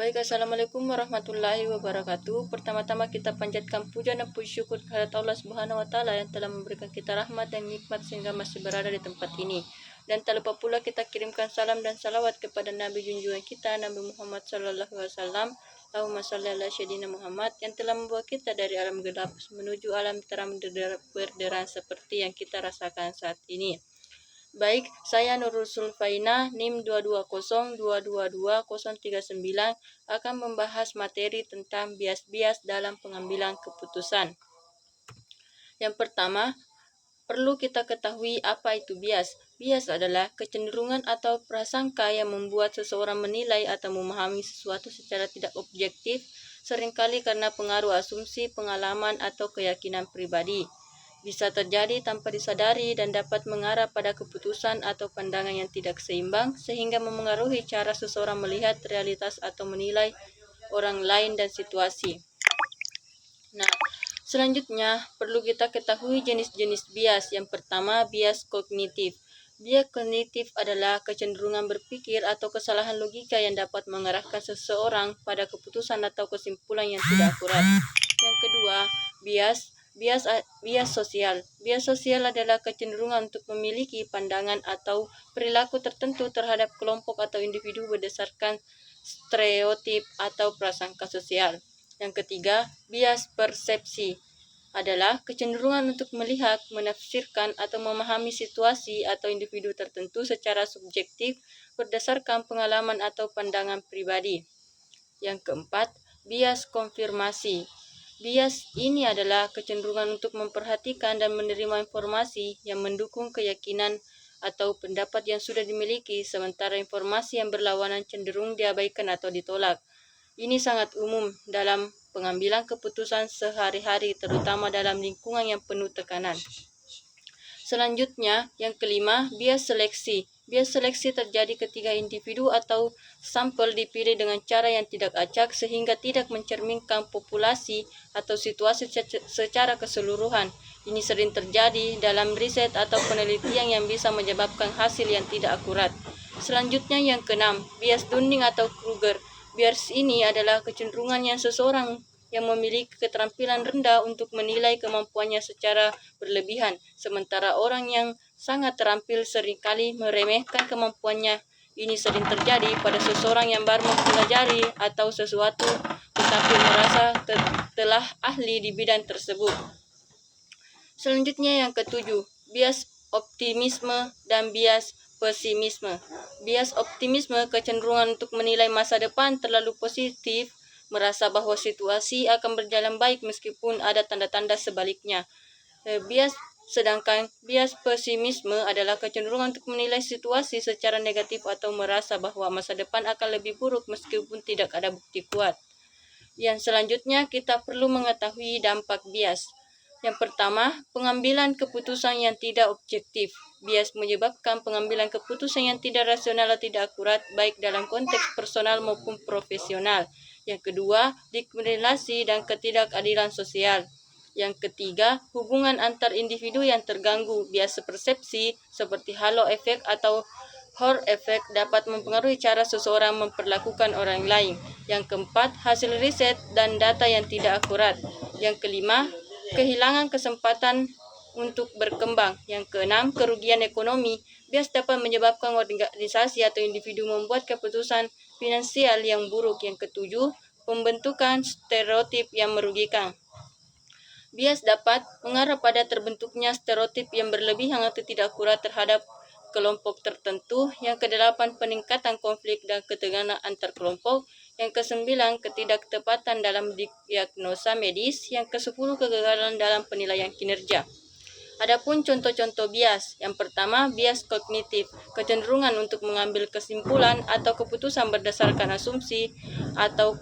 Baik, Assalamualaikum warahmatullahi wabarakatuh. Pertama-tama kita panjatkan puja dan puji syukur kehadirat Allah Subhanahu wa Ta'ala yang telah memberikan kita rahmat dan nikmat sehingga masih berada di tempat ini. Dan tak lupa pula kita kirimkan salam dan salawat kepada Nabi junjungan kita, Nabi Muhammad Sallallahu Alaihi Wasallam. Allahumma shalli ala Sayyidina Muhammad, yang telah membawa kita dari alam gelap menuju alam terang berderang seperti yang kita rasakan saat ini. Baik, saya Nurul Sulfaina, NIM 220222039 akan membahas materi tentang bias-bias dalam pengambilan keputusan. Yang pertama, perlu kita ketahui apa itu bias. Bias adalah kecenderungan atau prasangka yang membuat seseorang menilai atau memahami sesuatu secara tidak objektif, seringkali karena pengaruh asumsi, pengalaman, atau keyakinan pribadi. Bisa terjadi tanpa disadari dan dapat mengarah pada keputusan atau pandangan yang tidak seimbang, sehingga memengaruhi cara seseorang melihat realitas atau menilai orang lain dan situasi. Nah, selanjutnya perlu kita ketahui jenis-jenis bias. Yang pertama, bias kognitif. Bias kognitif adalah kecenderungan berpikir atau kesalahan logika yang dapat mengarahkan seseorang pada keputusan atau kesimpulan yang tidak akurat. Yang kedua, bias sosial. Bias sosial adalah kecenderungan untuk memiliki pandangan atau perilaku tertentu terhadap kelompok atau individu berdasarkan stereotip atau prasangka sosial. Yang ketiga, bias persepsi adalah kecenderungan untuk melihat, menafsirkan, atau memahami situasi atau individu tertentu secara subjektif berdasarkan pengalaman atau pandangan pribadi. Yang keempat, bias konfirmasi. Bias ini adalah kecenderungan untuk memperhatikan dan menerima informasi yang mendukung keyakinan atau pendapat yang sudah dimiliki, sementara informasi yang berlawanan cenderung diabaikan atau ditolak. Ini sangat umum dalam pengambilan keputusan sehari-hari, terutama dalam lingkungan yang penuh tekanan. Selanjutnya, yang kelima, bias seleksi. Bias seleksi terjadi ketika individu atau sampel dipilih dengan cara yang tidak acak sehingga tidak mencerminkan populasi atau situasi secara keseluruhan. Ini sering terjadi dalam riset atau penelitian yang bisa menyebabkan hasil yang tidak akurat. Selanjutnya yang keenam, bias Dunning atau Kruger. Bias ini adalah kecenderungan yang seseorang yang memiliki keterampilan rendah untuk menilai kemampuannya secara berlebihan, sementara orang yang sangat terampil seringkali meremehkan kemampuannya. Ini sering terjadi pada seseorang yang baru mempelajari atau sesuatu tetapi merasa telah ahli di bidang tersebut. Selanjutnya yang ketujuh, bias optimisme dan bias pesimisme. Bias optimisme kecenderungan untuk menilai masa depan terlalu positif, merasa bahwa situasi akan berjalan baik meskipun ada tanda-tanda sebaliknya. Sedangkan bias pesimisme adalah kecenderungan untuk menilai situasi secara negatif atau merasa bahwa masa depan akan lebih buruk meskipun tidak ada bukti kuat. Yang selanjutnya kita perlu mengetahui dampak bias. Yang pertama, pengambilan keputusan yang tidak objektif. Bias menyebabkan pengambilan keputusan yang tidak rasional atau tidak akurat, baik dalam konteks personal maupun profesional. Yang kedua, diskriminasi dan ketidakadilan sosial. Yang ketiga, hubungan antar individu yang terganggu. Bias persepsi seperti halo efek atau Hall effect dapat mempengaruhi cara seseorang memperlakukan orang lain. Yang keempat, hasil riset dan data yang tidak akurat. Yang kelima, kehilangan kesempatan untuk berkembang. Yang keenam, kerugian ekonomi. Bias dapat menyebabkan organisasi atau individu membuat keputusan finansial yang buruk. Yang ketujuh, pembentukan stereotip yang merugikan. Bias dapat mengarah pada terbentuknya stereotip yang berlebihan atau tidak akurat terhadap kelompok tertentu. Yang kedelapan, peningkatan konflik dan ketegangan antar kelompok. Yang kesembilan, ketidaktepatan dalam diagnosa medis. Yang kesepuluh, kegagalan dalam penilaian kinerja. Adapun contoh-contoh bias. Yang pertama, bias kognitif, kecenderungan untuk mengambil kesimpulan atau keputusan berdasarkan asumsi atau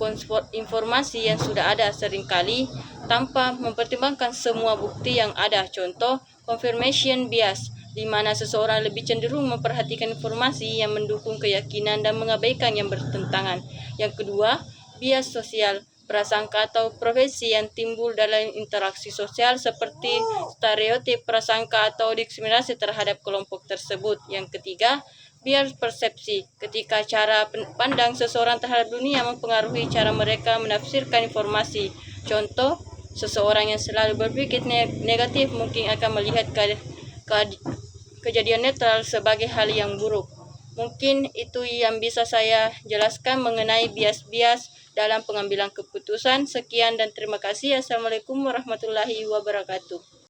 informasi yang sudah ada, seringkali tanpa mempertimbangkan semua bukti yang ada. Contoh, confirmation bias, di mana seseorang lebih cenderung memperhatikan informasi yang mendukung keyakinan dan mengabaikan yang bertentangan. Yang kedua, bias sosial, prasangka atau profesi yang timbul dalam interaksi sosial seperti stereotip, prasangka atau diskriminasi terhadap kelompok tersebut. Yang ketiga, bias persepsi. Ketika cara pandang seseorang terhadap dunia mempengaruhi cara mereka menafsirkan informasi. Contoh, seseorang yang selalu berpikir negatif mungkin akan melihat kejadian netral sebagai hal yang buruk. Mungkin itu yang bisa saya jelaskan mengenai bias-bias dalam pengambilan keputusan. Sekian dan terima kasih. Assalamualaikum warahmatullahi wabarakatuh.